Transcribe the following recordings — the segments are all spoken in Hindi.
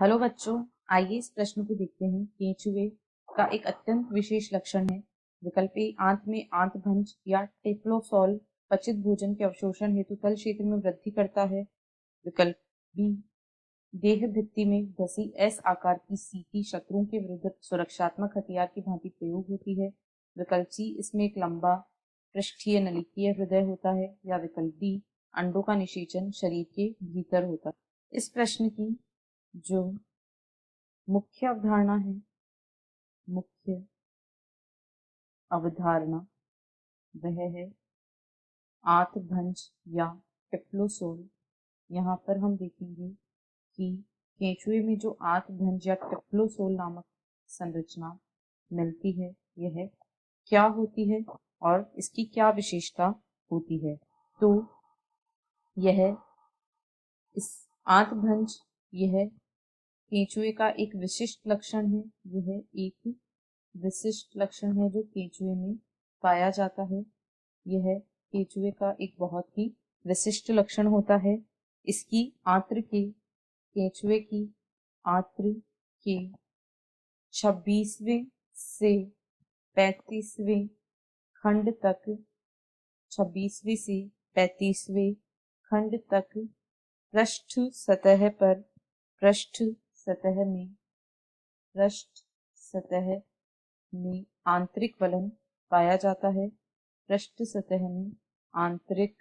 हेलो बच्चों, आइए इस प्रश्न को देखते हैं। केंचुए का एक अत्यंत विशेष लक्षण है। विकल्प ए, आंत में आंतभंज या टेप्लोसोल पचित भोजन के अवशोषण हेतु तल क्षेत्र में वृद्धि करता है। विकल्प बी, देह भित्ति में धसी एस आकार की सीटी शत्रुओं के विरुद्ध सुरक्षात्मक हथियार की भांति प्रयोग होती है। विकल्प सी, इसमें एक लंबा पृष्ठीय नलिकीय हृदय होता है। या विकल्प डी, अंडों का निषेचन शरीर के भीतर होता है। इस प्रश्न की जो मुख्य अवधारणा है, मुख्य अवधारणा वह है आंतभंज या टेप्लोसोल। यहाँ पर हम देखेंगे कि केंचुए में जो आंतभंज या टेप्लोसोल नामक संरचना मिलती है, यह क्या होती है और इसकी क्या विशेषता होती है। तो यह इस आंतभंज यह केंचुए का एक विशिष्ट लक्षण है। यह एक विशिष्ट लक्षण है जो केंचुए में पाया जाता है। यह केंचुए का एक बहुत ही विशिष्ट लक्षण होता है। इसकी आंत्र के केंचुए की आंत्र के 26वें से 35वें खंड तक 26वें से 35वें खंड तक पृष्ठ सतह पर पृष्ठ सतह में आंतरिक वलन पाया जाता है। पृष्ठ सतह में आंतरिक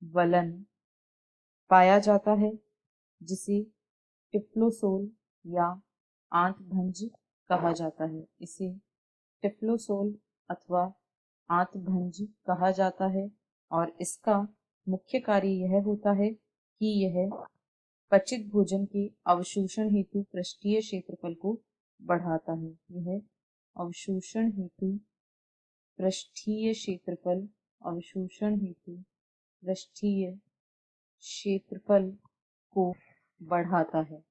वलन पाया जाता है, जिसे टेप्लोसोल या आंतभंज कहा जाता है। इसे टेप्लोसोल अथवा आंतभंज कहा जाता है और इसका मुख्य कार्य यह होता है कि यह पचित भोजन के अवशोषण हेतु पृष्ठीय क्षेत्रफल को बढ़ाता है। यह अवशोषण हेतु पृष्ठीय क्षेत्रफल अवशोषण हेतु पृष्ठीय क्षेत्रफल को बढ़ाता है।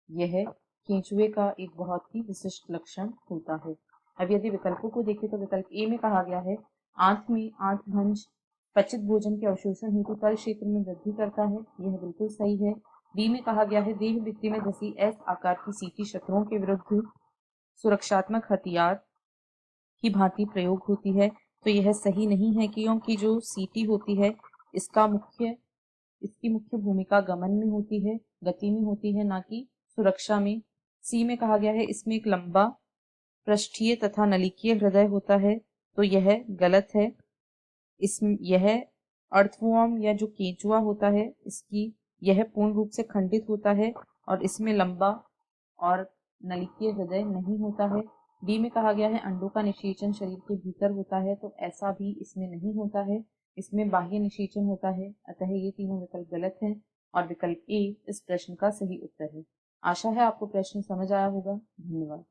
यह केंचुए का एक बहुत ही विशिष्ट लक्षण होता है। अब यदि विकल्पों को देखें तो विकल्प ए में कहा गया है आंत में आंतभंज पचित भोजन के अवशोषण हेतु तल क्षेत्र में वृद्धि करता है। यह बिल्कुल सही है। बी में कहा गया है देह भित्ति में धसी एस आकार की सीटी शत्रुओं के विरुद्ध सुरक्षात्मक हथियार की भांति प्रयोग होती है। तो यह सही नहीं है, क्योंकि जो सीटी होती है इसकी मुख्य भूमिका गमन में होती है, गति में होती है, ना कि सुरक्षा में। सी में कहा गया है इसमें एक लंबा पृष्ठीय तथा नलिकीय हृदय होता है। तो यह गलत है। यह अर्थवर्म या जो केंचुआ होता है इसकी यह पूर्ण रूप से खंडित होता है और इसमें लंबा और नलिकीय हृदय नहीं होता है। डी में कहा गया है अंडों का निषेचन शरीर के भीतर होता है। तो ऐसा भी इसमें नहीं होता है, इसमें बाह्य निषेचन होता है। अतः ये तीनों विकल्प गलत हैं और विकल्प ए इस प्रश्न का सही उत्तर है। आशा है आपको प्रश्न समझ आया होगा। धन्यवाद।